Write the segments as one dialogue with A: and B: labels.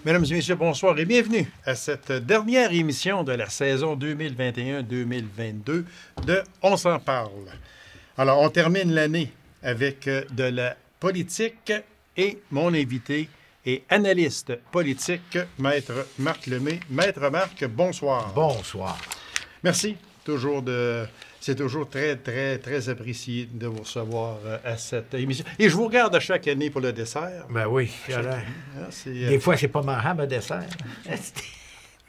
A: Mesdames et messieurs, bonsoir et bienvenue à cette dernière émission de la saison 2021-2022 de On s'en parle. Alors, on termine l'année avec de la politique et mon invité est analyste politique, Maître Marc Lemay. Maître Marc, bonsoir.
B: Bonsoir.
A: Merci. C'est toujours très, très, très apprécié de vous recevoir à cette émission. Et je vous regarde à chaque année pour le dessert.
B: Ben oui. Des fois, c'est pas marrant, un dessert.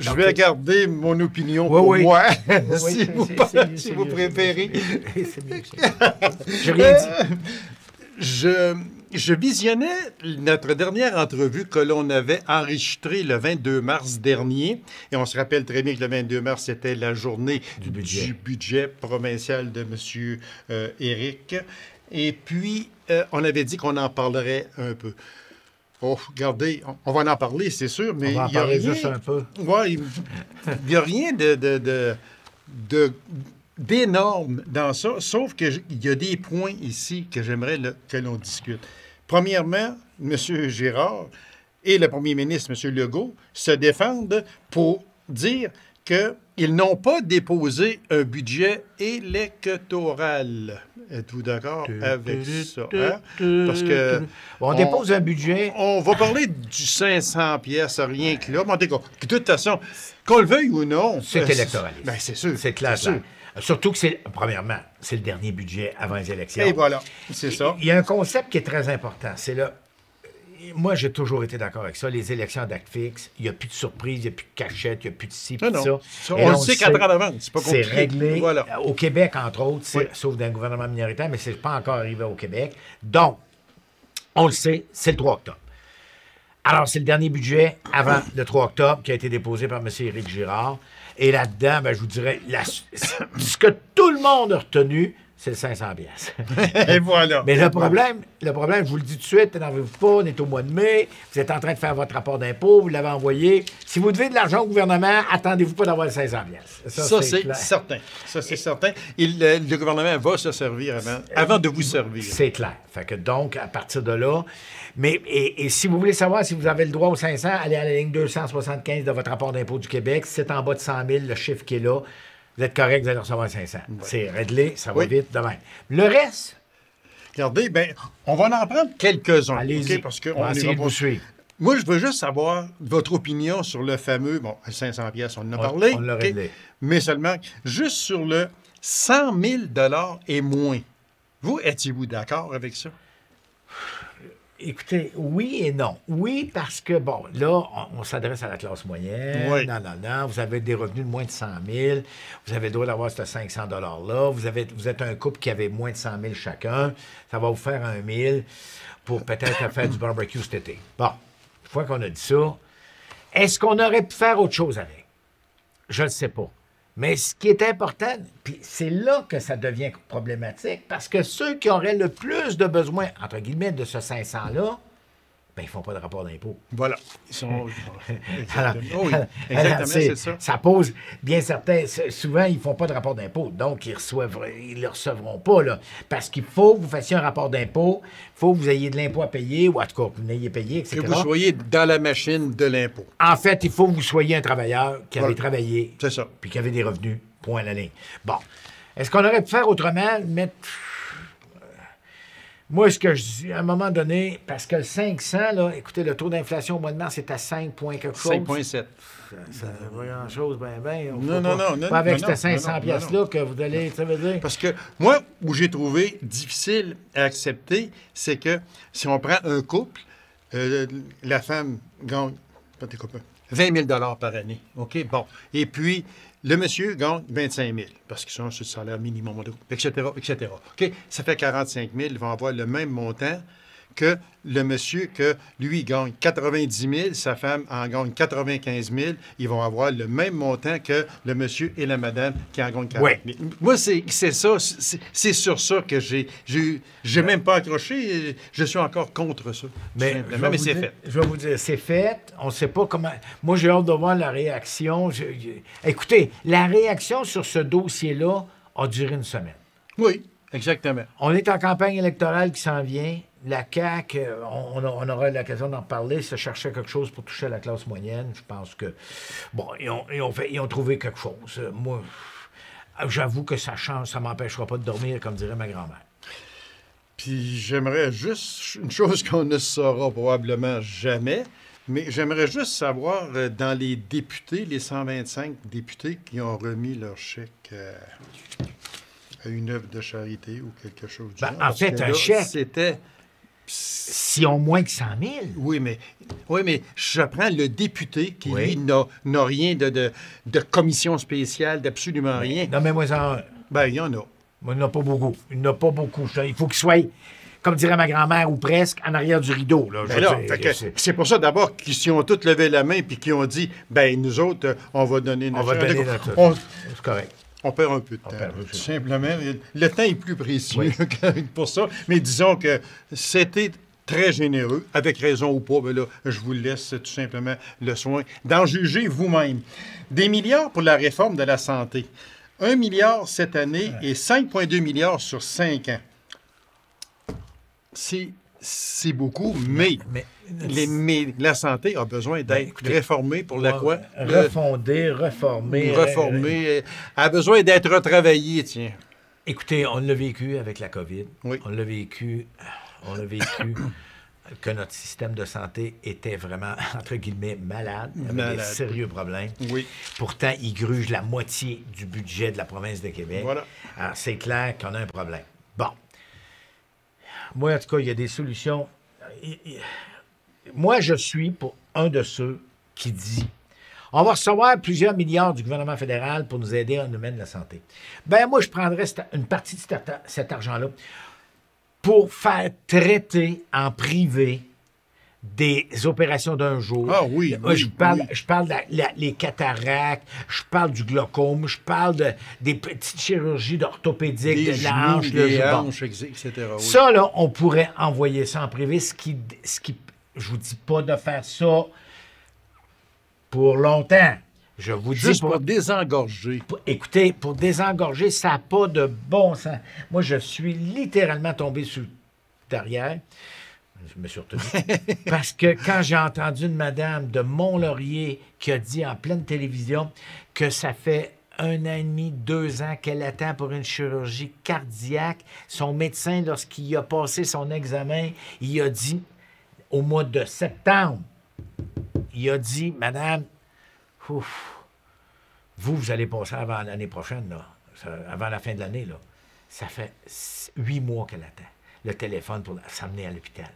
A: Je vais garder mon opinion pour moi, si vous préférez.
B: C'est mieux que ça. J'ai rien dit.
A: Je visionnais notre dernière entrevue que l'on avait enregistrée le 22 mars dernier. Et on se rappelle très bien que le 22 mars, c'était la journée du budget provincial de M. Éric. Et puis, on avait dit qu'on en parlerait un peu. Oh, regardez, on va en parler, c'est sûr, mais
B: il y a rien... juste un peu.
A: Ouais, il n'y a rien d'énorme dans ça, sauf qu'il y a des points ici que j'aimerais que l'on discute. Premièrement, M. Girard et le premier ministre, M. Legault, se défendent pour dire qu'ils n'ont pas déposé un budget électoral. Êtes-vous d'accord avec ça? Hein? Parce que...
B: On dépose un budget...
A: On va parler du 500 pièces, rien que là. Mais de toute façon, qu'on le veuille ou non...
B: C'est électoraliste.
A: Bien, c'est sûr.
B: C'est clair. Surtout que premièrement, c'est le dernier budget avant les élections.
A: Et voilà, c'est ça.
B: Il y a un concept qui est très important. C'est là. Moi, j'ai toujours été d'accord avec ça. Les élections d'acte fixe, il n'y a plus de surprise, il n'y a plus de cachette, il n'y a plus de ci, plus de ça.
A: On le sait 4 ans d'avance, c'est pas compliqué.
B: C'est réglé.
A: Voilà.
B: Au Québec, entre autres, sauf d'un gouvernement minoritaire, mais ce n'est pas encore arrivé au Québec. Donc, on le sait, c'est le 3 octobre. Alors, c'est le dernier budget avant le 3 octobre qui a été déposé par M. Éric Girard. Et là-dedans, je vous dirais, ce que tout le monde a retenu, c'est le 500 pièces.
A: Et voilà.
B: Mais le problème, je vous le dis tout de suite, n'énervez-vous pas, on est au mois de mai, vous êtes en train de faire votre rapport d'impôt, vous l'avez envoyé. Si vous devez de l'argent au gouvernement, attendez-vous pas d'avoir le 500 pièces.
A: Ça, c'est certain. Ça, c'est certain. Le gouvernement va se servir avant de vous servir.
B: C'est clair. Fait que donc, à partir de là... Mais et si vous voulez savoir si vous avez le droit aux 500, allez à la ligne 275 de votre rapport d'impôt du Québec. Si c'est en bas de 100 000, le chiffre qui est là, vous êtes correct, vous allez recevoir 500. Ouais. C'est réglé, ça va vite demain. Le reste...
A: Regardez, on va en prendre quelques-uns.
B: Allez-y,
A: okay, parce qu'on
B: essayez de vous suivre.
A: Moi, je veux juste savoir votre opinion sur le fameux... Bon, 500 pièces, on en a parlé.
B: On l'a réglé.
A: Mais seulement, juste sur le 100 000 et moins. Vous, étiez-vous d'accord avec ça?
B: Écoutez, oui et non. Oui, parce que, bon, là, on s'adresse à la classe moyenne.
A: Oui.
B: Non. Vous avez des revenus de moins de 100 000. Vous avez le droit d'avoir ce 500 $-là. Vous êtes un couple qui avait moins de 100 000 chacun. Ça va vous faire 1 000 pour peut-être faire du barbecue cet été. Bon, une fois qu'on a dit ça, est-ce qu'on aurait pu faire autre chose avec? Je ne sais pas. Mais ce qui est important, puis c'est là que ça devient problématique, parce que ceux qui auraient le plus de besoin, entre guillemets, de ce 500-là, ben, ils ne font pas de rapport d'impôt.
A: Voilà. Ils sont...
B: Exactement,
A: c'est ça.
B: Ça pose bien certain... Souvent, ils ne font pas de rapport d'impôt, donc ils ne le recevront pas, là. Parce qu'il faut que vous fassiez un rapport d'impôt, il faut que vous ayez de l'impôt à payer, ou en tout cas, que vous n'ayez payé, etc.
A: Que vous soyez dans la machine de l'impôt.
B: En fait, il faut que vous soyez un travailleur qui avait travaillé.
A: C'est ça.
B: Puis qui avait des revenus, point à la ligne. Bon. Est-ce qu'on aurait pu faire autrement? Mettre... Moi, ce que je dis, à un moment donné, parce que le 500, là, écoutez, le taux d'inflation au mois de mars, c'est à 5 points quelque chose.
A: 5,7.
B: Ça ne veut pas grand-chose,
A: Non.
B: Pas avec ces 500 pièces-là que vous allez, ça veut dire...
A: Parce que moi, où j'ai trouvé difficile à accepter, c'est que si on prend un couple, la femme gagne 20 000 $ par année. OK? Bon. Et puis, le monsieur gagne 25 000 parce qu'ils sont sur le salaire minimum, etc., etc. OK? Ça fait 45 000. Ils vont avoir le même montant que le monsieur que lui gagne 90 000, sa femme en gagne 95 000. Ils vont avoir le même montant que le monsieur et la madame qui en gagnent 40 000. Moi, c'est ça. C'est sur ça que j'ai même pas accroché. Je suis encore contre ça.
B: Mais
A: c'est fait.
B: Je vais vous dire, c'est fait. On ne sait pas comment... Moi, j'ai hâte de voir la réaction. Écoutez, la réaction sur ce dossier-là a duré une semaine.
A: Oui. Exactement.
B: On est en campagne électorale qui s'en vient. La CAQ, on aura l'occasion d'en parler, se cherchait quelque chose pour toucher la classe moyenne. Je pense que, bon, ils ont trouvé quelque chose. Moi, j'avoue que ça change, ça m'empêchera pas de dormir, comme dirait ma grand-mère.
A: Puis j'aimerais juste une chose qu'on ne saura probablement jamais, mais j'aimerais juste savoir dans les députés, les 125 députés qui ont remis leur chèque à une œuvre de charité ou quelque chose du genre.
B: En fait, un chèque,
A: c'était...
B: s'ils ont moins que 100 000.
A: Oui, mais je prends le député qui,
B: Oui.
A: lui, n'a rien de commission spéciale, d'absolument rien.
B: Nommez-moi un.
A: Ben, il y en a.
B: Moi, il n'y en a pas beaucoup. Il n'y en a pas beaucoup. Il faut qu'il soit, comme dirait ma grand-mère, ou presque, en arrière du rideau. Là.
A: Ben là, c'est pour ça d'abord qu'ils ont tous levé la main puis qu'ils ont dit, ben nous autres, on va donner notre...
B: On va donner notre... C'est correct.
A: On perd un peu de temps, tout simplement. Le temps est plus précieux pour ça. Mais disons que c'était très généreux, avec raison ou pas. Mais là, je vous laisse tout simplement le soin d'en juger vous-même. Des milliards pour la réforme de la santé. 1 milliard cette année et 5,2 milliards sur 5 ans. C'est beaucoup, mais la santé a besoin d'être réformée pour la quoi?
B: Refondée, reformée.
A: Reformée. A besoin d'être retravaillée, tiens.
B: Écoutez, on l'a vécu avec la COVID.
A: Oui.
B: On l'a vécu que notre système de santé était vraiment, entre guillemets, malade. Il y avait des sérieux problèmes.
A: Oui.
B: Pourtant, il gruge la moitié du budget de la province de Québec.
A: Voilà.
B: Alors, c'est clair qu'on a un problème. Bon. Moi, en tout cas, il y a des solutions. Moi, je suis pour un de ceux qui dit on va recevoir plusieurs milliards du gouvernement fédéral pour nous aider dans le domaine de la santé. Ben moi, je prendrais une partie de cet argent-là pour faire traiter en privé des opérations d'un jour.
A: Ah oui,
B: moi, je parle
A: oui.
B: Les cataractes, je parle du glaucome, je parle des petites chirurgies d'orthopédique, de la hanche,
A: des hanches, etc. Oui.
B: Ça, là, on pourrait envoyer ça en privé, ce qui je vous dis pas de faire ça pour longtemps. Je vous dis
A: juste pour désengorger.
B: Écoutez, pour désengorger, ça n'a pas de bon sens. Moi, je suis littéralement tombé sur le derrière. Je me suis retenu. Parce que quand j'ai entendu une madame de Mont-Laurier qui a dit en pleine télévision que ça fait 1 an et demi, 2 ans qu'elle attend pour une chirurgie cardiaque, son médecin, lorsqu'il a passé son examen, il a dit, au mois de septembre, il a dit, madame, vous allez passer avant l'année prochaine, là, avant la fin de l'année, là. Ça fait 8 mois qu'elle attend le téléphone pour s'amener à l'hôpital.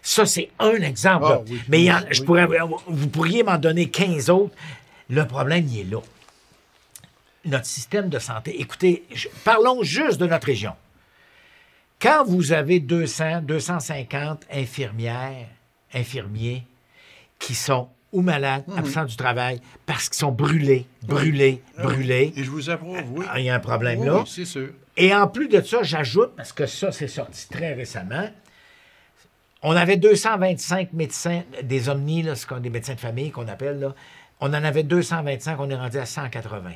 B: Ça, c'est un exemple.
A: Ah, oui,
B: mais
A: oui.
B: Vous pourriez m'en donner 15 autres. Le problème, il est là. Notre système de santé. Écoutez, parlons juste de notre région. Quand vous avez 200, 250 infirmiers qui sont ou malades, absents du travail, parce qu'ils sont brûlés.
A: Et je vous approuve, oui.
B: Il y a un problème
A: oui,
B: là.
A: Oui, c'est sûr.
B: Et en plus de ça, j'ajoute, parce que ça, c'est sorti très récemment, on avait 225 médecins, des omnis, là, des médecins de famille qu'on appelle, là. On en avait 225, on est rendu à 180.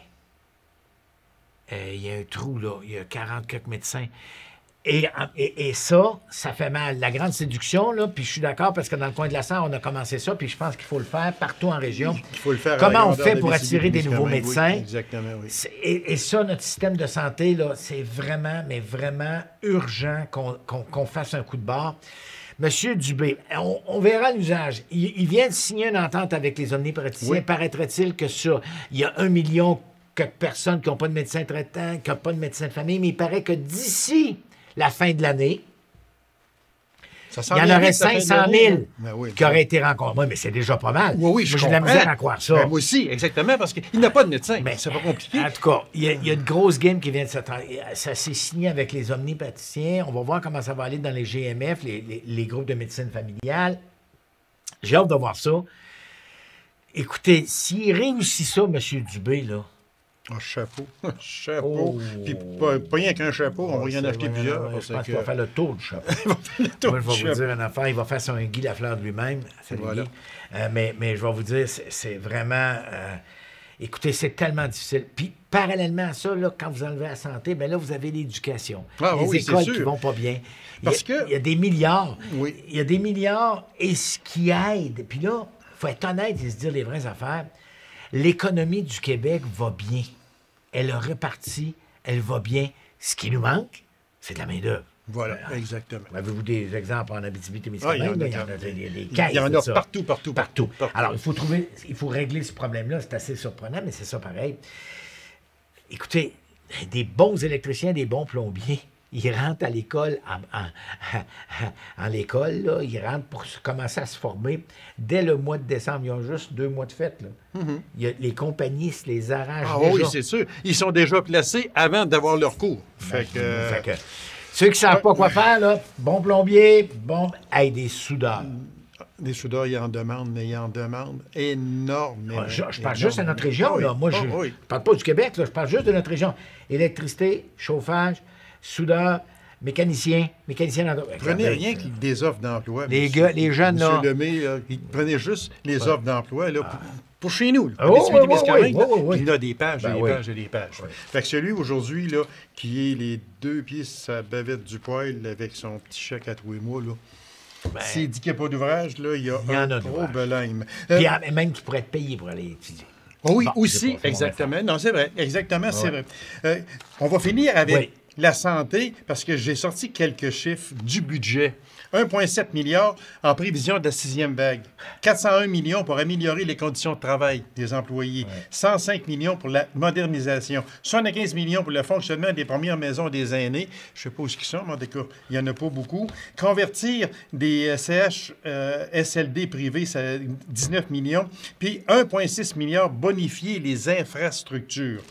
B: Il y a un trou, là. Il y a 40 quelques médecins. Et ça fait mal. La grande séduction, là, puis je suis d'accord parce que dans le coin de la Sarre, on a commencé ça, puis je pense qu'il faut le faire partout en région.
A: Il faut le faire.
B: Comment on fait pour attirer des nouveaux médecins?
A: Oui, exactement, oui.
B: Et ça, notre système de santé, là, c'est vraiment, mais vraiment urgent qu'on fasse un coup de barre. Monsieur Dubé, on verra l'usage. Il vient de signer une entente avec les omnipraticiens.
A: Oui.
B: Paraîtrait-il que il y a 1 million de personnes qui n'ont pas de médecin traitant, qui n'ont pas de médecin de famille, mais il paraît que d'ici la fin de l'année, il y en aurait 500 000 qui auraient été rencontrés. Oui, mais c'est déjà pas mal.
A: Oui,
B: j'ai de la misère à croire ça.
A: Ben, moi aussi, exactement, parce qu'il n'a pas de médecin. Ben, c'est pas compliqué.
B: En tout cas, il y a une grosse game qui vient de ça s'est signé avec les omnipraticiens. On va voir comment ça va aller dans les GMF, les groupes de médecine familiale. J'ai hâte de voir ça. Écoutez, s'il réussit ça, M. Dubé, là...
A: Oh, chapeau. Chapeau. Puis pas rien qu'un chapeau, on va y en acheter plusieurs.
B: Je pense qu'il va faire le tour du chapeau. Moi, je vais vous dire une affaire. Il va faire son Guy Lafleur de lui-même.
A: Voilà.
B: Mais je vais vous dire, c'est vraiment... Écoutez, c'est tellement difficile. Puis, parallèlement à ça, là, quand vous enlevez la santé, bien là, vous avez l'éducation.
A: Ah,
B: les
A: oui, c'est
B: écoles
A: sûr.
B: qui vont pas bien.
A: Parce que-
B: Il y a des milliards.
A: Oui.
B: Il y a des milliards et ce qui aide. Puis là, il faut être honnête et se dire les vraies affaires. L'économie du Québec va bien. Elle a réparti, elle va bien. Ce qui nous manque, c'est de la main-d'œuvre.
A: Voilà, exactement.
B: Avez-vous des exemples en Abitibi-Témiscamingue?
A: Ah, il y en a.
B: Il y en a des
A: Il
B: caisses
A: y en
B: de
A: a
B: ça.
A: partout.
B: Alors, il faut régler ce problème-là. C'est assez surprenant, mais c'est ça pareil. Écoutez, des bons électriciens, des bons plombiers, ils rentrent à l'école, en l'école, là, ils rentrent pour commencer à se former. Dès le mois de décembre, ils ont juste 2 mois de fête. Là. Les compagnies se les arrachent
A: Ah
B: déjà.
A: oui, c'est sûr. Ils sont déjà placés avant d'avoir leur cours.
B: Fait que, ceux qui ne savent pas quoi faire, là, bon plombier, des soudeurs.
A: Des soudeurs, ils en demandent, mais ils en demandent énormément.
B: Je parle juste de notre région, là. Moi, je
A: oui.
B: ne parle pas du Québec, là. Je parle juste de notre région. Électricité, chauffage, soudeur, mécanicien d'entretien.
A: Prenez rien que des offres d'emploi.
B: Les gars, les jeunes, là.
A: Monsieur Lemay, prenez juste les offres d'emploi là, pour chez nous. Là,
B: Oh,
A: pour Témiscamingue, là,
B: oui.
A: puis il y a des pages,
B: Ben
A: des
B: oui.
A: pages et des pages. Fait que celui aujourd'hui, là, qui est les 2 pieds sur sa bavette du poêle avec son petit chèque à tous les mois, là, s'il dit qu'il n'y a pas d'ouvrage, là, il y a
B: Il y en
A: un
B: a d'ouvrage.
A: problème.
B: Puis même qui pourrait être payé pour aller étudier.
A: Oui,
B: Bon,
A: aussi,
B: c'est pas-
A: exactement. Non, c'est vrai. Exactement, c'est
B: Ouais.
A: vrai. On va finir avec
B: Oui.
A: la santé, parce que j'ai sorti quelques chiffres du budget. 1,7 milliard en prévision de la 6e vague. 401 millions pour améliorer les conditions de travail des employés. 105 millions pour la modernisation. 75 millions pour le fonctionnement des premières maisons des aînés. Je ne sais pas où ils sont, mais en tout cas, il n'y en a pas beaucoup. Convertir des CHSLD privés, ça 19 millions. Puis 1,6 milliard bonifier les infrastructures.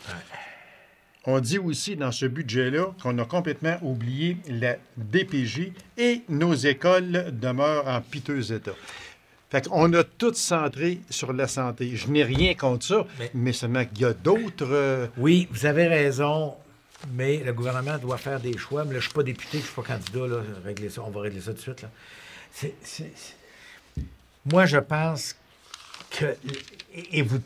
A: On dit aussi dans ce budget-là qu'on a complètement oublié la DPJ et nos écoles demeurent en piteux état. Fait qu'on a tout centré sur la santé. Je n'ai rien contre ça, mais seulement qu'il y a d'autres...
B: Oui, vous avez raison, mais le gouvernement doit faire des choix. Mais là, je ne suis pas député, je ne suis pas candidat. Là, régler ça, on va régler ça tout de suite. Là. Moi, je pense que... Et vous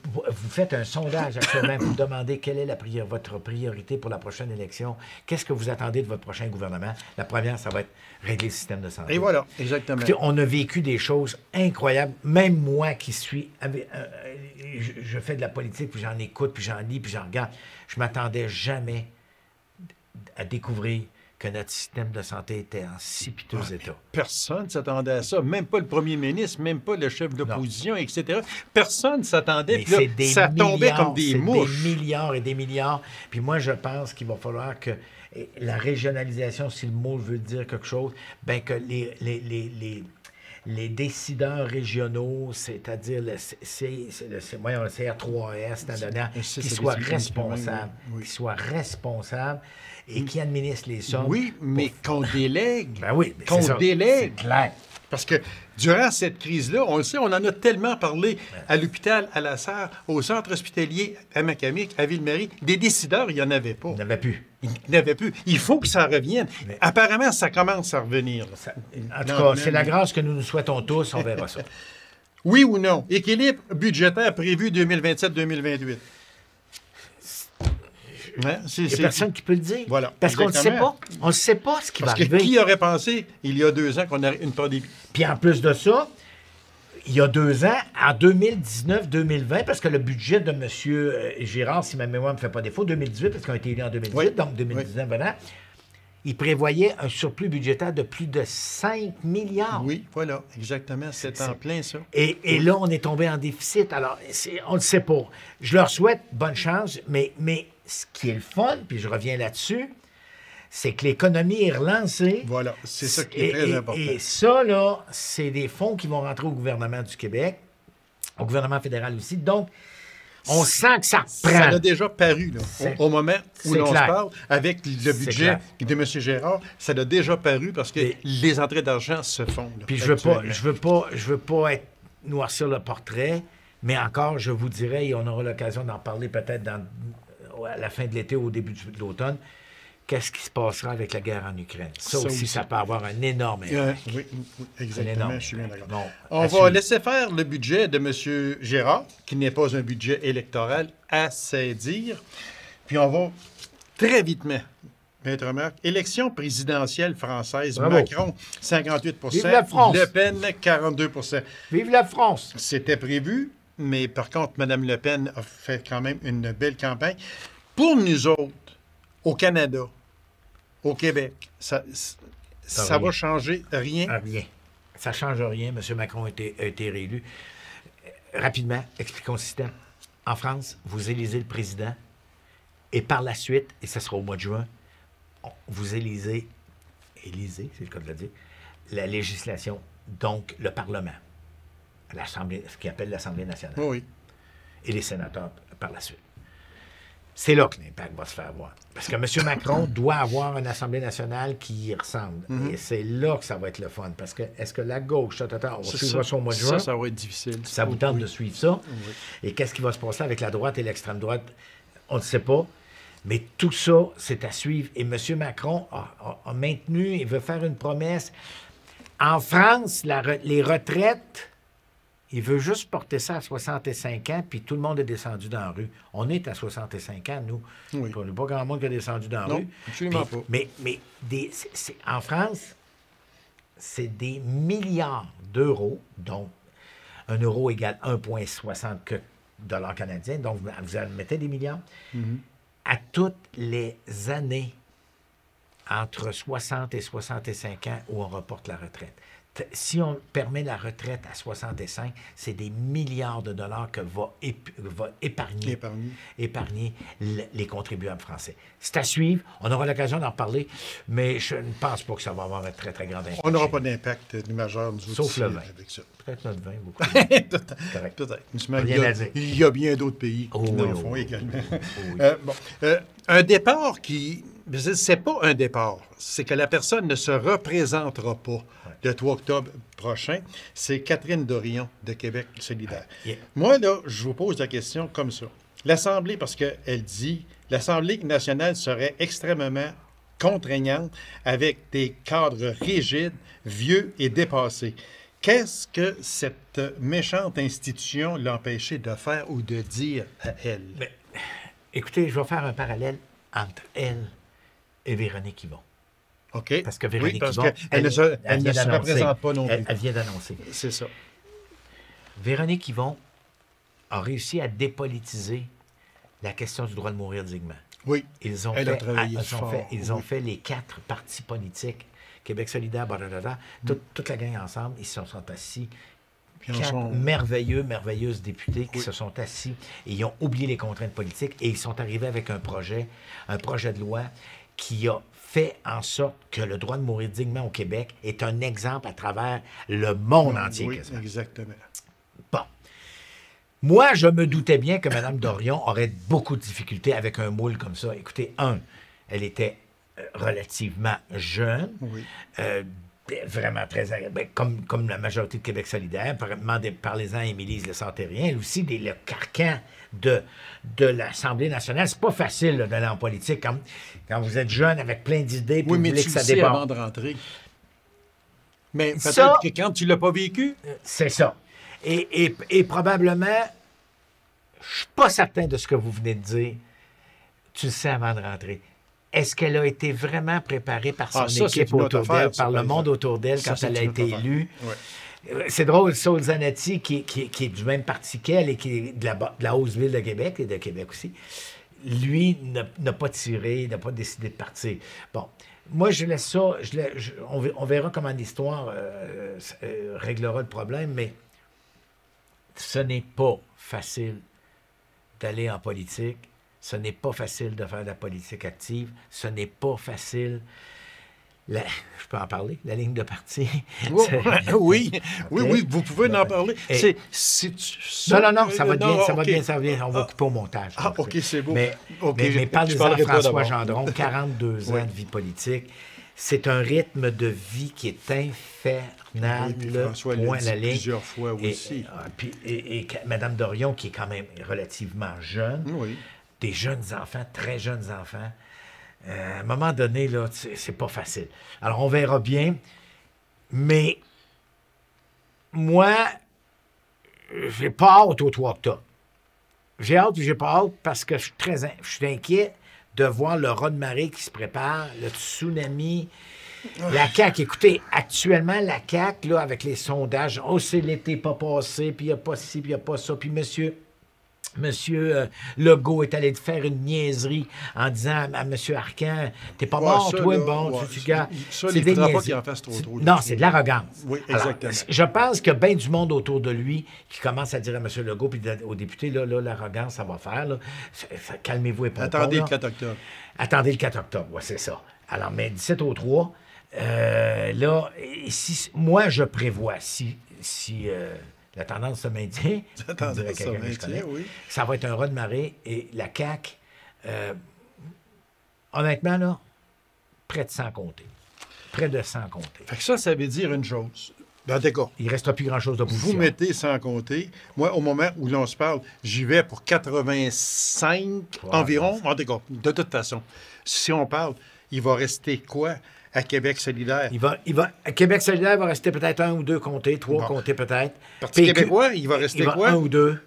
B: faites un sondage actuellement, vous demandez quelle est votre priorité pour la prochaine élection. Qu'est-ce que vous attendez de votre prochain gouvernement? La première, ça va être régler le système de santé.
A: Et voilà, exactement.
B: Écoutez, on a vécu des choses incroyables. Même moi qui suis... je fais de la politique, puis j'en écoute, puis j'en lis, puis j'en regarde. Je m'attendais jamais à découvrir que notre système de santé était en si piteux état.
A: Personne ne s'attendait à ça. Même pas le premier ministre, même pas le chef d'opposition, etc. Personne ne s'attendait.
B: Mais
A: Puis là,
B: c'est des
A: ça tombait comme des
B: milliards,
A: mouches.
B: des milliards et des milliards. Puis moi, je pense qu'il va falloir que la régionalisation, si le mot veut dire quelque chose, bien que les décideurs régionaux, c'est-à-dire le CR3S, qui soient responsables, et qui administrent les sommes.
A: Oui, mais qu'on délègue.
B: Ben oui, mais
A: qu'on
B: c'est ça.
A: délègue.
B: C'est clair.
A: Parce que durant cette crise-là, on le sait, on en a tellement parlé à l'hôpital, à la Sarre, au centre hospitalier, à Macamic, à Ville-Marie. Des décideurs, il n'y en avait pas.
B: Il n'y en avait plus.
A: Il n'y en avait plus. Il faut que ça revienne.
B: Mais-
A: Apparemment, ça commence à revenir. Là.
B: En tout
A: Non,
B: cas, c'est
A: mais-
B: la grâce que nous nous souhaitons tous. On verra ça.
A: Oui ou non? Équilibre budgétaire prévu 2027-2028. Hein?
B: Il n'y a personne qui peut le dire.
A: Voilà,
B: Parce qu'on ne sait
A: exactement.
B: pas. On ne sait pas ce qui
A: Parce
B: va
A: que
B: arriver.
A: qui aurait pensé, il y a 2 ans, qu'on aurait une pandémie?
B: Puis en plus de ça, il y a 2 ans, en 2019-2020, parce que le budget de M. Girard, si ma mémoire ne me fait pas défaut, 2018, parce qu'on a été élu en 2018,
A: Oui.
B: donc 2019, voilà, il prévoyait un surplus budgétaire de plus de 5 milliards.
A: Oui, voilà, exactement. C'est en plein, ça.
B: Et là, on est tombé en déficit. Alors, on ne le sait pas. Je leur souhaite bonne chance, mais ce qui est le fun, puis je reviens là-dessus, c'est que l'économie est relancée.
A: Voilà, c'est ça qui est très important.
B: Et ça, là, c'est des fonds qui vont rentrer au gouvernement du Québec, au gouvernement fédéral aussi. Donc, on sent que ça
A: Ça
B: reprend.
A: a déjà paru, là, au moment où
B: c'est
A: l'on se
B: clair.
A: parle, avec le
B: C'est
A: budget
B: clair.
A: de M. Gérard, ça a déjà paru parce que
B: Et-
A: les entrées d'argent se font. Là,
B: Puis je
A: actuellement.
B: veux pas être noircir le portrait, mais encore, je vous dirais, et on aura l'occasion d'en parler peut-être à la fin de l'été ou au début de l'automne, qu'est-ce qui se passera avec la guerre en Ukraine. Ça
A: Ça
B: aussi,
A: aussi.
B: ça peut avoir un énorme impact.
A: Oui, exactement,
B: énorme.
A: je suis bien d'accord.
B: Bon,
A: On
B: à
A: va
B: suivre.
A: laisser faire le budget de M. Gérard, qui n'est pas un budget électoral, à dire. Puis on va très vitement, Maître Marc, élection présidentielle française,
B: Bravo.
A: Macron, 58
B: Vive la France.
A: Le Pen, 42
B: Vive la France!
A: C'était prévu, mais par contre, Mme Le Pen a fait quand même une belle campagne. Pour nous autres, au Canada, au Québec, ça
B: rien.
A: va changer rien.
B: Ah, rien. Ça ne change rien. M. Macron a été réélu. Rapidement, expliquons le système. En France, vous élisez le président et par la suite, et ça sera au mois de juin, vous élisez, c'est le cas de le dire, la législation, donc le Parlement, l'Assemblée, ce qu'on appelle l'Assemblée nationale,
A: Oui.
B: et les sénateurs par la suite. C'est là que l'impact va se faire voir. Parce que M. Macron doit avoir une Assemblée nationale qui y ressemble. Et c'est là que ça va être le fun. Parce que est-ce que la gauche, on suivra ça au mois de juin?
A: Ça va être difficile.
B: Ça vous tente de suivre ça? Et qu'est-ce qui va se passer avec la droite et l'extrême droite? On ne sait pas. Mais tout ça, c'est à suivre. Et M. Macron a maintenu, il veut faire une promesse. En France, les retraites, il veut juste porter ça à 65 ans, puis tout le monde est descendu dans la rue. On est à 65 ans, nous.
A: Oui.
B: On n'est pas grand monde qui est descendu dans la
A: Non,
B: rue.
A: absolument
B: Puis-
A: pas.
B: Mais en France, c'est des milliards d'euros, donc 1 euro égale 1,60 $ canadiens, donc vous admettez des milliards, à toutes les années entre 60 et 65 ans où on reporte la retraite. Si on permet la retraite à 65, c'est des milliards de dollars que va épargner les contribuables français. C'est à suivre. On aura l'occasion d'en reparler, mais je ne pense pas que ça va avoir un très, très grand impact.
A: On n'aura pas d'impact ni majeur, nous autres,
B: Sauf
A: ici,
B: le vin.
A: avec ça.
B: Peut-être notre vin, beaucoup.
A: Peut-être.
B: Correct.
A: Peut-être. Mais
B: Rien à dire.
A: il y a bien d'autres pays
B: Oh
A: qui
B: oui,
A: en
B: oh
A: font
B: oui.
A: également.
B: oui.
A: Un départ qui... C'est pas un départ. C'est que la personne ne se représentera pas le 3 octobre prochain. C'est Catherine Dorion de Québec solidaire.
B: Yeah.
A: Moi, là, je vous pose la question comme ça. L'Assemblée, parce qu'elle dit, l'Assemblée nationale serait extrêmement contraignante avec des cadres rigides, vieux et dépassés. Qu'est-ce que cette méchante institution l'empêchait de faire ou de dire à elle?
B: Mais, écoutez, je vais faire un parallèle entre elle et Véronique Yvon.
A: OK.
B: Parce que Véronique
A: oui, parce
B: Yvon,
A: qu'elle ne se, elle ne
B: vient
A: se
B: d'annoncer.
A: représente pas non plus.
B: Elle vient d'annoncer.
A: C'est ça.
B: Véronique Yvon a réussi à dépolitiser la question du droit de mourir dignement.
A: Oui.
B: Ils ont,
A: Elle a
B: fait,
A: travaillé
B: ils ont,
A: fort,
B: fait, ils ont
A: oui.
B: fait les 4 partis politiques, Québec solidaire, blablabla, toute la gang ensemble, ils se sont assis.
A: Puis
B: 4
A: sont-
B: merveilleuses députés qui
A: Oui.
B: se sont assis et ils ont oublié les contraintes politiques et ils sont arrivés avec un projet de loi qui a fait en sorte que le droit de mourir dignement au Québec est un exemple à travers le monde entier.
A: Oui,
B: quasiment.
A: exactement.
B: Bon. Moi, je me doutais bien que Mme Dorion aurait beaucoup de difficultés avec un moule comme ça. Écoutez, elle était relativement jeune,
A: Oui.
B: vraiment très comme la majorité de Québec solidaire. Parlez-en à Émilie Le Santérien. Elle aussi, le carcan de l'Assemblée nationale. C'est pas facile là, d'aller en politique quand vous êtes jeune avec plein d'idées puis
A: Oui,
B: vous
A: mais
B: voulez
A: tu
B: que
A: le
B: ça
A: sais
B: déborde.
A: avant de rentrer. Mais peut-être
B: Ça-
A: que quand tu l'as pas vécu,
B: C'est ça. Et probablement, je suis pas certain de ce que vous venez de dire. Tu le sais avant de rentrer. Est-ce qu'elle a été vraiment préparée par son
A: Ah, ça, c'est
B: équipe
A: une autre
B: autour
A: affaire,
B: d'elle,
A: ça,
B: par le
A: par
B: monde
A: exemple.
B: autour d'elle
A: Ça,
B: quand
A: c'est
B: elle a
A: une autre
B: été
A: affaire.
B: élue?
A: Ouais.
B: C'est drôle, Saul Zanetti, qui est du même parti qu'elle et qui est de la Haute-Ville de Québec et de Québec aussi, lui n'a pas tiré, n'a pas décidé de partir. Bon, moi, je laisse ça, on verra comment l'histoire réglera le problème, mais ce n'est pas facile d'aller en politique, ce n'est pas facile de faire de la politique active, ce n'est pas facile... je peux en parler, la ligne de parti.
A: oui, oui,
B: OK.
A: oui, vous pouvez en parler.
B: Et- Non, ça va bien,
A: non,
B: ça va
A: OK.
B: bien, ça va bien. On va couper au montage.
A: Ah, OK, c'est beau.
B: Mais,
A: OK,
B: mais
A: je
B: parlez-en à
A: parlerai pas
B: François
A: d'abord.
B: Gendron, 42 ans
A: Oui.
B: de vie politique. C'est un rythme de vie qui est infernal.
A: Oui, puis
B: là,
A: François l'a
B: point
A: dit
B: à la ligne.
A: plusieurs fois
B: Et-
A: aussi.
B: et Mme Dorion, qui est quand même relativement jeune,
A: Oui.
B: des jeunes enfants, très jeunes enfants. À un moment donné, là, c'est pas facile. Alors, on verra bien. Mais moi, j'ai pas hâte au 3 octobre. J'ai hâte ou j'ai pas hâte parce que je suis inquiet de voir le raz-de-marée qui se prépare, le tsunami. La CAQ, écoutez, actuellement, la CAQ, là, avec les sondages, oh, c'est l'été pas passé, puis il n'y a pas ci, puis il n'y a pas ça, puis monsieur Legault est allé faire une niaiserie en disant à M. Arcan, t'es pas mort,
A: ça,
B: toi,
A: là,
B: bon, tu gars.
A: Ça,
B: C'est
A: il
B: des
A: ne faudra pas
B: niaiseries.
A: qu'il en fasse trop.
B: Non, c'est de l'arrogance.
A: Oui,
B: Alors,
A: exactement.
B: je pense qu'il y a bien du monde autour de lui qui commence à dire à M. Legault puis aux députés, là, l'arrogance, ça va faire. Là. Calmez-vous et pas.
A: Attendez le 4 octobre.
B: Attendez le 4 octobre, oui, c'est ça. Alors, mais 17 au 3, là, moi, je prévois, si la tendance se maintient,
A: oui.
B: ça va être un raz-de-marée et la CAQ, honnêtement, là, près de 100 comptés. Près de 100 comptés.
A: Fait que ça veut dire une chose. Ben, d'accord.
B: Il ne restera plus grand-chose d'opposition.
A: Vous mettez sans compter. Moi, au moment où l'on se parle, j'y vais pour 85 environ. En tout cas, de toute façon, si on parle, il va rester quoi à Québec solidaire?
B: Québec solidaire va rester peut-être 1 ou 2 comtés, 3 comtés peut-être.
A: Parti québécois, il va rester quoi?
B: 1 ou 2.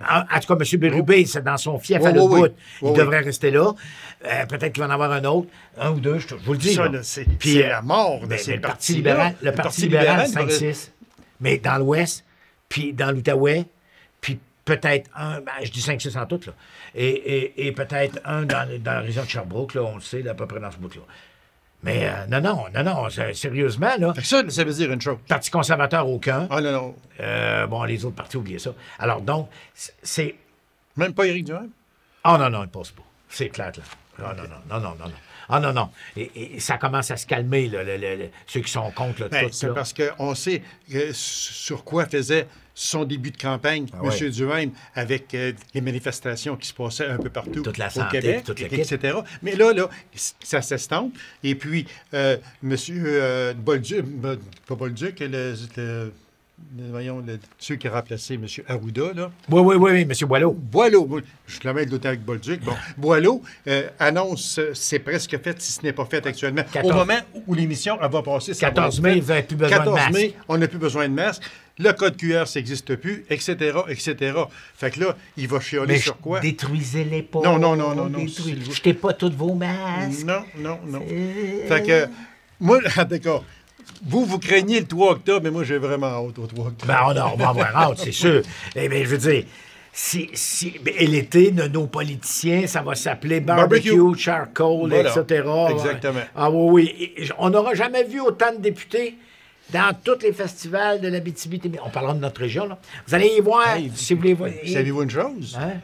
B: En tout cas, M. Bérubé, c'est dans son fief à l'autre bout. Il devrait rester là. Peut-être qu'il va en avoir un autre. 1 ou 2, je vous le dis.
A: Ça, c'est la mort de ces
B: le Parti
A: partis-là.
B: libéral, le Parti libéral 5-6. Mais dans l'Ouest, puis dans l'Outaouais, puis peut-être un, je dis 5-6 en tout, là. Et peut-être un dans la région de Sherbrooke, là, on le sait, là, à peu près dans ce bout-là. Mais non, sérieusement, là.
A: Ça veut dire une chose.
B: Parti conservateur, aucun.
A: Ah non.
B: Bon, les autres partis, oubliez ça. Alors, donc, c'est...
A: Même pas Éric Duhaime?
B: Ah non, il ne passe pas. C'est clair, là. Non. Ah non. Et ça commence à se calmer, là, ceux qui sont contre le tout.
A: C'est parce qu'on sait sur quoi faisait son début de campagne, M. Duhaime, avec les manifestations qui se passaient un peu partout
B: toute la
A: au
B: santé,
A: Québec,
B: toute
A: etc. Mais là, ça s'estompe. Et puis, M. Bolduc, pas Bolduc, voyons, celui qui a remplacé M. Arruda, là.
B: Oui, M. Boileau.
A: Boileau, je le mets d'autant avec Bolduc. Bon, Boileau annonce, c'est presque fait, si ce n'est pas fait actuellement. Au moment où l'émission va passer,
B: 14 mai, vous n'avez plus besoin de masque.
A: 14 mai, on n'a plus besoin de masque. Le code QR, ça n'existe plus, etc. Fait que là, il va chialer sur quoi?
B: Détruisez-les pas.
A: Non.
B: Jetez pas tous vos masques.
A: Non. Fait que, moi, d'accord. Vous craignez le 3 octobre, mais moi, j'ai vraiment hâte au 3 octobre.
B: Ben, on va avoir hâte, c'est sûr. Eh bien, je veux dire, et l'été, nos politiciens, ça va s'appeler barbecue, charcoal, voilà. Etc.
A: Exactement.
B: Ah oui. On n'aura jamais vu autant de députés dans tous les festivals de l'Abitibi. On parlera de notre région, là. Vous allez y voir, si vous les voyez.
A: Savez-vous une chose?
B: Hein?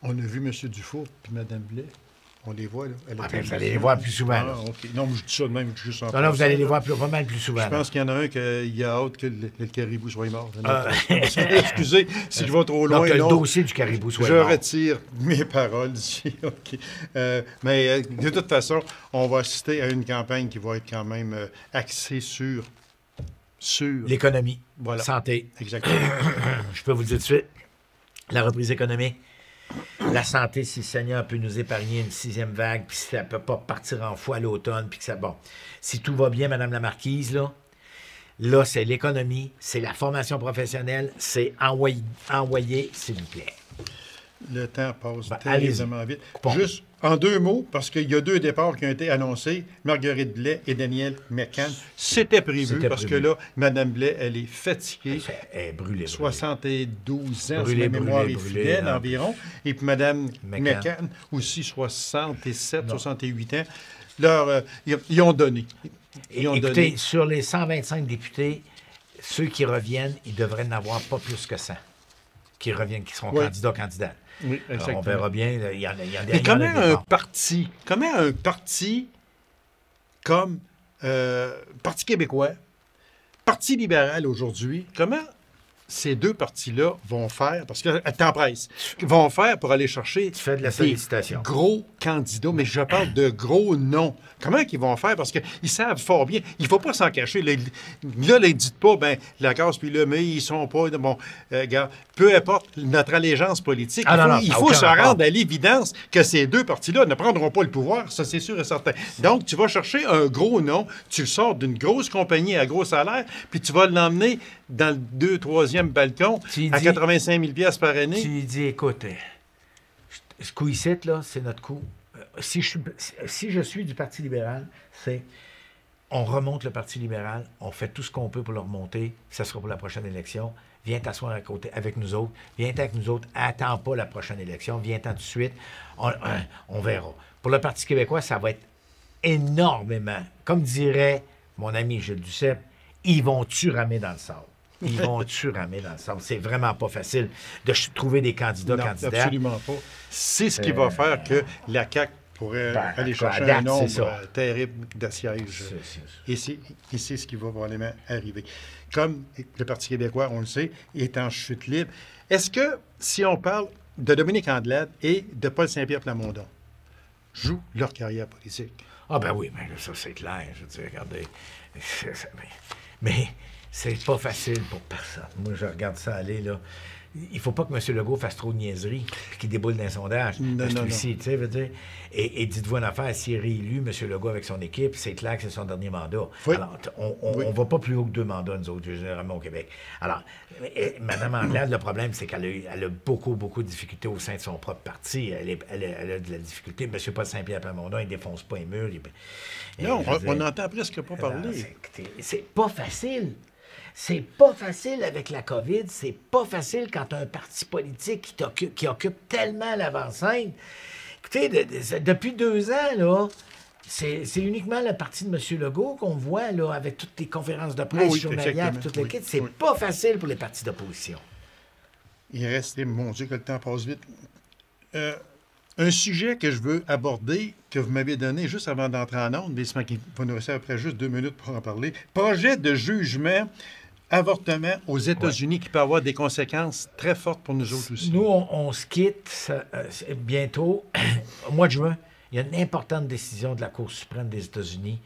A: On a vu M. Dufour et Mme Blais. On les voit, là.
B: Vous allez les voir plus souvent.
A: OK. Non, mais je dis ça de même, juste en
B: Non, vous allez les voir pas mal plus souvent.
A: Je pense qu'il y en a un qui a hâte que le caribou soit mort. Excusez si je vais trop loin.
B: Donc, que le dossier du caribou soit mort.
A: Je retire mes paroles ici. OK. Mais de toute façon, on va assister à une campagne qui va être quand même axée sur
B: l'économie,
A: voilà.
B: Santé.
A: Exactement.
B: Je peux vous le dire tout de suite, la reprise économique, la santé, si le Seigneur peut nous épargner une 6e vague, puis si ça ne peut pas partir en fou à l'automne, puis que ça... Bon, si tout va bien, Madame la Marquise, là c'est l'économie, c'est la formation professionnelle, c'est envoyer, s'il vous plaît.
A: Le temps passe terriblement vite.
B: Coupons.
A: Juste en 2 mots, parce qu'il y a 2 départs qui ont été annoncés, Marguerite Blais et Daniel McCann. C'était prévu parce que là, Mme Blais, elle est fatiguée.
B: Elle est brûlée.
A: 72 ans, si ma mémoire est fidèle, environ. Et puis Mme McCann, aussi 67, 68 ans. Ils ont donné.
B: Écoutez, sur les 125 députés, ceux qui reviennent, ils devraient n'avoir pas plus que 100 qui seront candidates.
A: Oui, exactement.
B: On verra bien. Il y en a
A: mais comment un parti comme Parti québécois, Parti libéral aujourd'hui, comment ces deux partis-là vont faire, parce que t'en presse, vont faire pour aller chercher
B: Tu fais de la
A: des
B: sollicitation.
A: gros candidats, mais je parle de gros noms. Comment ils vont faire? Parce qu'ils savent fort bien. Il ne faut pas s'en cacher. Là, ils disent pas, ben la case puis le mais ils sont pas. Bon, regarde, peu importe notre allégeance politique, il faut se rendre à l'évidence que ces deux partis-là ne prendront pas le pouvoir. Ça, c'est sûr et certain. Donc, tu vas chercher un gros nom, tu le sors d'une grosse compagnie à gros salaire, puis tu vas l'emmener dans le 2e, 3e balcon à 85 000 $ par année.
B: Tu lui dis, écoute, ce coup ici, là, c'est notre coup. Si je suis du Parti libéral, c'est on remonte le Parti libéral, on fait tout ce qu'on peut pour le remonter, ça sera pour la prochaine élection. Viens t'asseoir à côté avec nous autres. Viens avec nous autres. Attends pas la prochaine élection. Viens-t'en tout de suite. On verra. Pour le Parti québécois, ça va être énormément. Comme dirait mon ami Gilles Duceppe, ils vont-tu ramer dans le sable? Ils vont-tu ramer dans le sable? C'est vraiment pas facile de trouver des candidats, candidates.
A: Absolument pas. C'est ce qui va faire que la CAQ pourrait aller chercher un nombre terrible de sièges. Et c'est ce qui va probablement arriver. Comme le Parti québécois, on le sait, est en chute libre. Est-ce que, si on parle de Dominique Andelade et de Paul Saint-Pierre Plamondon, jouent leur carrière politique?
B: Ah ben oui, mais ça c'est clair. Je veux dire, regardez. Mais c'est pas facile pour personne. Moi, je regarde ça aller, là. Il faut pas que M. Legault fasse trop de niaiseries et qu'il déboule d'un sondage.
A: Non.
B: Tu sais, veut dire. Et dites-vous une affaire, s'il est réélu, M. Legault, avec son équipe, c'est clair que c'est son dernier mandat.
A: Oui.
B: Alors, on va pas plus haut que 2 mandats, nous autres, généralement, au Québec. Alors, Mme Andelade, le problème, c'est qu'elle a beaucoup, beaucoup de difficultés au sein de son propre parti. Elle a de la difficulté. M. Paul Saint-Pierre Plamondon, il défonce pas les murs.
A: Non, on n'entend presque pas parler.
B: C'est pas facile. C'est pas facile avec la COVID, c'est pas facile quand tu as un parti politique qui occupe tellement l'avant-scène. Écoutez, depuis 2 ans, là, c'est uniquement le parti de M. Legault qu'on voit là, avec toutes les conférences de presse journalières et toute l'équipe. C'est pas facile pour les partis d'opposition.
A: Il reste, mon Dieu, que le temps passe vite. Un sujet que je veux aborder, que vous m'avez donné juste avant d'entrer en onde, mais il va nous rester après juste 2 minutes pour en parler. Projet de jugement avortement aux États-Unis qui peut avoir des conséquences très fortes pour nous autres aussi.
B: Nous, on se quitte bientôt, au mois de juin. Il y a une importante décision de la Cour suprême des États-Unis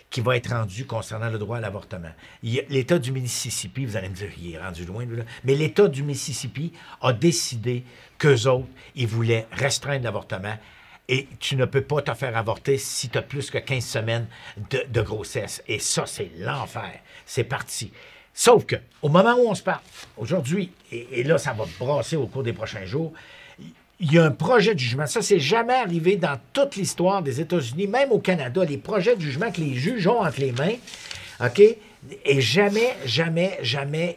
B: qui va être rendue concernant le droit à l'avortement. L'État du Mississippi, vous allez me dire, il est rendu loin, là, mais l'État du Mississippi a décidé qu'eux autres, ils voulaient restreindre l'avortement. Et tu ne peux pas te faire avorter si tu as plus que 15 semaines de grossesse. Et ça, c'est l'enfer. C'est parti. Sauf que, au moment où on se parle, aujourd'hui, et là, ça va brasser au cours des prochains jours, il y a un projet de jugement. Ça, c'est jamais arrivé dans toute l'histoire des États-Unis, même au Canada. Les projets de jugement que les juges ont entre les mains, OK? Et jamais,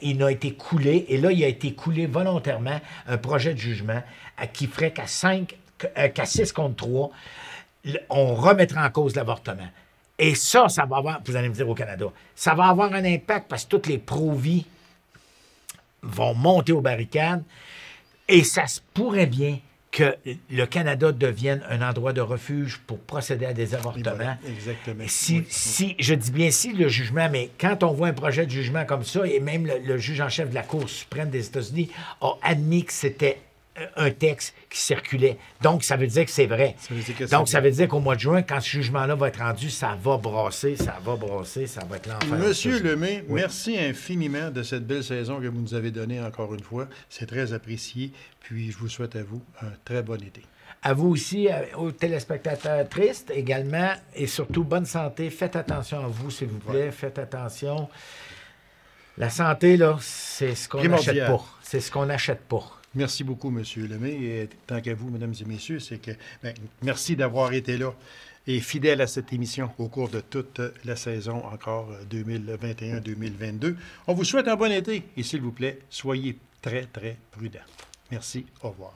B: il n'a été coulé. Et là, il a été coulé volontairement un projet de jugement qui ferait qu'à 6 contre 3, on remettra en cause l'avortement. Et ça va avoir, vous allez me dire au Canada, ça va avoir un impact parce que toutes les pro-vie vont monter aux barricades et ça se pourrait bien que le Canada devienne un endroit de refuge pour procéder à des avortements.
A: Voilà, exactement.
B: Je dis bien si le jugement, mais quand on voit un projet de jugement comme ça, et même le juge en chef de la Cour suprême des États-Unis a admis que c'était un texte qui circulait. Donc, ça veut dire que c'est vrai. Ça veut dire qu'au mois de juin, quand ce jugement-là va être rendu, ça va brasser, ça va être l'enfer.
A: Monsieur Lemay, merci infiniment de cette belle saison que vous nous avez donnée encore une fois. C'est très apprécié. Puis, je vous souhaite à vous un très bon été.
B: À vous aussi, aux téléspectateurs tristes également, et surtout, bonne santé. Faites attention à vous, s'il vous plaît. Faites attention. La santé, là, c'est ce qu'on n'achète pas. C'est ce qu'on n'achète pas.
A: Merci beaucoup, M. Lemay. Et tant qu'à vous, mesdames et messieurs, c'est que merci d'avoir été là et fidèle à cette émission au cours de toute la saison encore 2021-2022. On vous souhaite un bon été et s'il vous plaît, soyez très, très prudents. Merci. Au revoir.